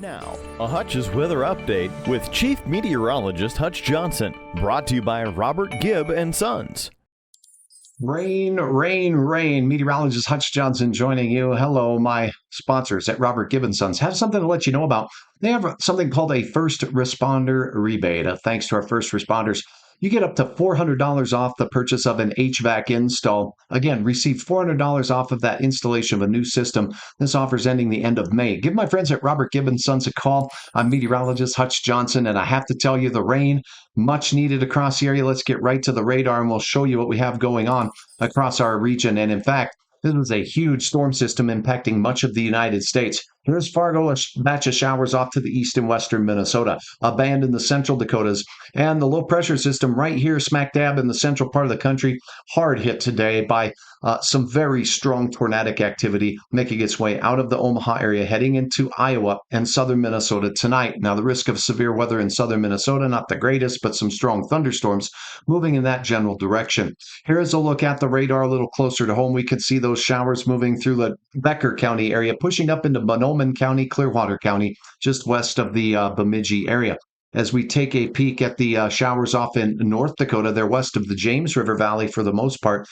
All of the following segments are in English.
Now, a Hutch's weather update with Chief Meteorologist Hutch Johnson, brought to you by Robert Gibb and Sons. Rain, rain, rain. Meteorologist Hutch Johnson joining you. Hello, my sponsors at Robert Gibb and Sons have something to let you know about. They have something called a first responder rebate. Thanks to our first responders, you get up to $400 off the purchase of an HVAC install. Again, receive $400 off of that installation of a new system. This offer's ending the end of May. Give my friends at Robert Gibb and Sons a call. I'm meteorologist Hutch Johnson, and I have to tell you, the rain, much needed across the area. Let's get right to the radar, and we'll show you what we have going on across our region. And in fact, this was a huge storm system impacting much of the United States. Here's Fargo, a batch of showers off to the east and western Minnesota, a band in the central Dakotas, and the low pressure system right here, smack dab in the central part of the country, hard hit today by some very strong tornadic activity making its way out of the Omaha area, heading into Iowa and southern Minnesota tonight. Now, the risk of severe weather in southern Minnesota, not the greatest, but some strong thunderstorms moving in that general direction. Here's a look at the radar a little closer to home. We could see those showers moving through the Becker County area, pushing up into Bonoma County, Clearwater County, just west of the Bemidji area. As we take a peek at the showers off in North Dakota, they're west of the James River Valley for the most part.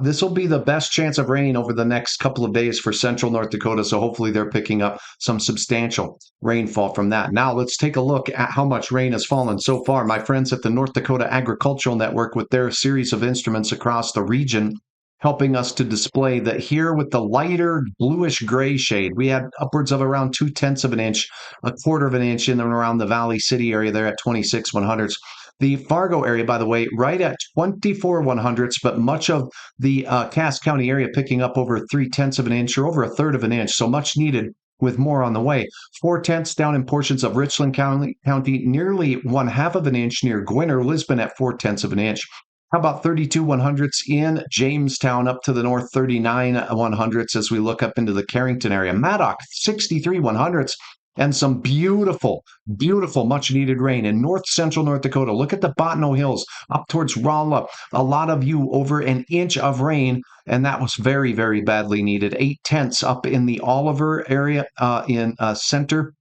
This will be the best chance of rain over the next couple of days for central North Dakota, so hopefully they're picking up some substantial rainfall from that. Now let's take a look at how much rain has fallen so far. My friends at the North Dakota Agricultural Network, with their series of instruments across the region, helping us to display that here with the lighter bluish gray shade, we had upwards of around 2/10 of an inch, a quarter of an inch in and around the Valley City area there at 26 100ths. The Fargo area, by the way, right at 24 100ths, but much of the Cass County area picking up over 3/10 of an inch or over a third of an inch. So much needed, with more on the way. 4/10 down in portions of Richland County, nearly 1/2 of an inch near Gwinner, Lisbon at 4/10 of an inch. How about 32 100ths in Jamestown up to the north, 39 100ths as we look up into the Carrington area. Maddock, 63 100ths, and some beautiful, beautiful, much needed rain in north central North Dakota. Look at the Botno Hills up towards Rolla. A lot of you over an inch of rain, and that was very, very badly needed. 8/10 up in the Oliver area in center.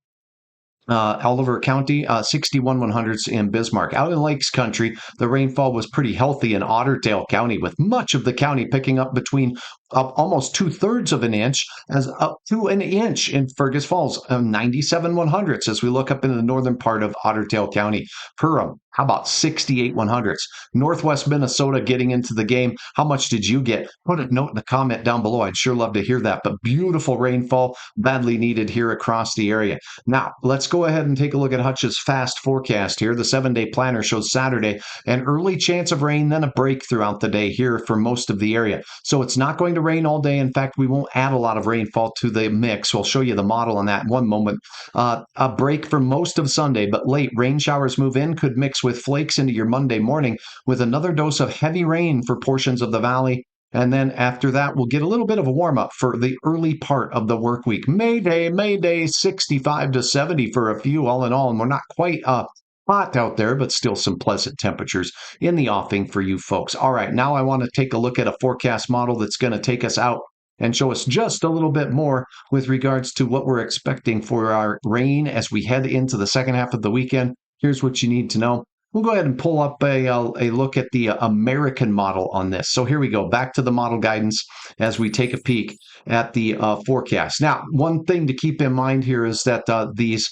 Oliver County, 61 100ths in Bismarck. Out in Lakes Country, the rainfall was pretty healthy in Otterdale County, with much of the county picking up between almost 2/3 of an inch as up to an inch in Fergus Falls, 97 100ths as we look up into the northern part of Otterdale County. Perham, how about 68 100ths? Northwest Minnesota getting into the game. How much did you get? Put a note in the comment down below. I'd sure love to hear that. But beautiful rainfall, badly needed here across the area. Now, let's go ahead and take a look at Hutch's fast forecast here. The 7-day planner shows Saturday an early chance of rain, then a break throughout the day here for most of the area. So it's not going to rain all day. In fact, we won't add a lot of rainfall to the mix. We'll show you the model on that in one moment. A break for most of Sunday, but late rain showers move in, could mix with flakes into your Monday morning, with another dose of heavy rain for portions of the valley. And then after that, we'll get a little bit of a warm-up for the early part of the work week. May Day, 65 to 70 for a few all in all, and we're not quite hot out there, but still some pleasant temperatures in the offing for you folks. All right, now I want to take a look at a forecast model that's going to take us out and show us just a little bit more with regards to what we're expecting for our rain as we head into the second half of the weekend. Here's what you need to know. We'll go ahead and pull up a look at the American model on this. So here we go, back to the model guidance as we take a peek at the forecast. Now, one thing to keep in mind here is that these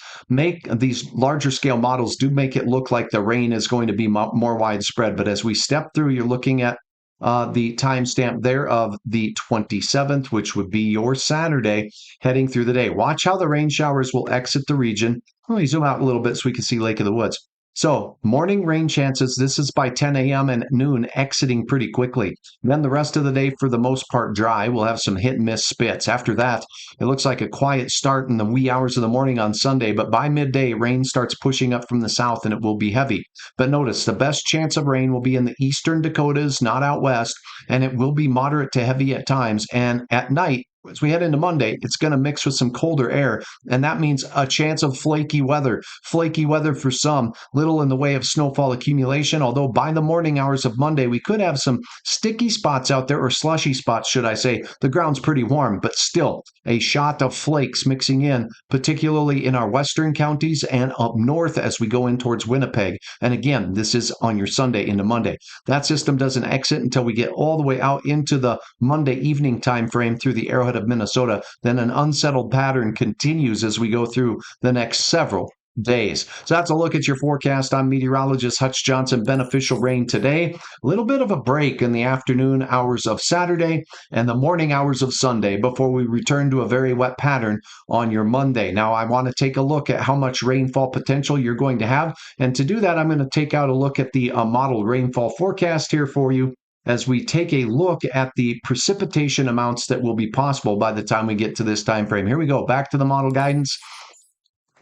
larger scale models do make it look like the rain is going to be more widespread. But as we step through, you're looking at the timestamp there of the 27th, which would be your Saturday, heading through the day. Watch how the rain showers will exit the region. Let me zoom out a little bit so we can see Lake of the Woods. So morning rain chances, this is by 10 a.m. and noon, exiting pretty quickly. Then the rest of the day, for the most part, dry. We'll have some hit and miss spits. After that, it looks like a quiet start in the wee hours of the morning on Sunday, but by midday, rain starts pushing up from the south and it will be heavy. But notice, the best chance of rain will be in the eastern Dakotas, not out west, and it will be moderate to heavy at times. And at night, as we head into Monday, it's going to mix with some colder air, and that means a chance of flaky weather. Flaky weather for some, little in the way of snowfall accumulation, although by the morning hours of Monday, we could have some sticky spots out there, or slushy spots, should I say. The ground's pretty warm, but still a shot of flakes mixing in, particularly in our western counties and up north as we go in towards Winnipeg. And again, this is on your Sunday into Monday. That system doesn't exit until we get all the way out into the Monday evening time frame through the Arrowhead of Minnesota. Then an unsettled pattern continues as we go through the next several days. So that's a look at your forecast. I'm meteorologist Hutch Johnson. Beneficial rain today. A little bit of a break in the afternoon hours of Saturday and the morning hours of Sunday before we return to a very wet pattern on your Monday. Now, I want to take a look at how much rainfall potential you're going to have. And to do that, I'm going to take out a look at the model rainfall forecast here for you, as we take a look at the precipitation amounts that will be possible by the time we get to this time frame. Here we go, back to the model guidance.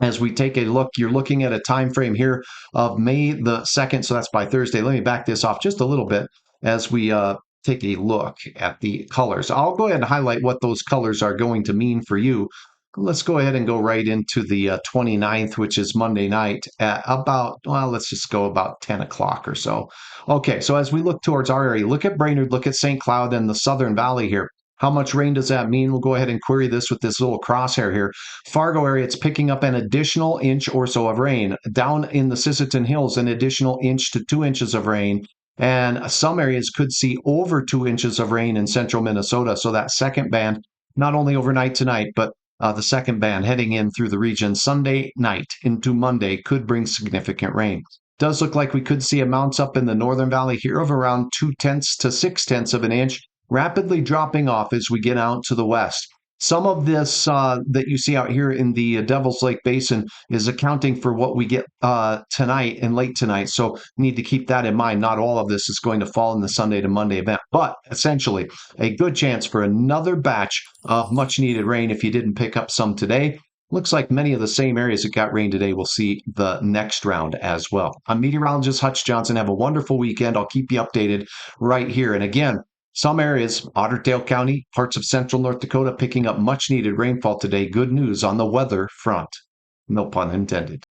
As we take a look, you're looking at a time frame here of May the 2nd, so that's by Thursday. Let me back this off just a little bit as we take a look at the colors. I'll go ahead and highlight what those colors are going to mean for you. Let's go ahead and go right into the 29th, which is Monday night at about, well, let's just go about 10 o'clock or so. Okay, so as we look towards our area, look at Brainerd, look at St. Cloud and the Southern Valley here. How much rain does that mean? We'll go ahead and query this with this little crosshair here. Fargo area, it's picking up an additional inch or so of rain. Down in the Sisseton Hills, an additional inch to 2 inches of rain. And some areas could see over 2 inches of rain in central Minnesota. So that second band, not only overnight tonight, but the second band heading in through the region Sunday night into Monday could bring significant rain. Does look like we could see amounts up in the Northern Valley here of around 0.2 to 0.6 of an inch, rapidly dropping off as we get out to the west. Some of this that you see out here in the Devil's Lake Basin is accounting for what we get tonight and late tonight. So need to keep that in mind. Not all of this is going to fall in the Sunday to Monday event, but essentially a good chance for another batch of much needed rain if you didn't pick up some today. Looks like many of the same areas that got rain today will see the next round as well. I'm meteorologist Hutch Johnson. Have a wonderful weekend. I'll keep you updated right here. And again, some areas, Otter Tail County, parts of central North Dakota, picking up much needed rainfall today. Good news on the weather front. No pun intended.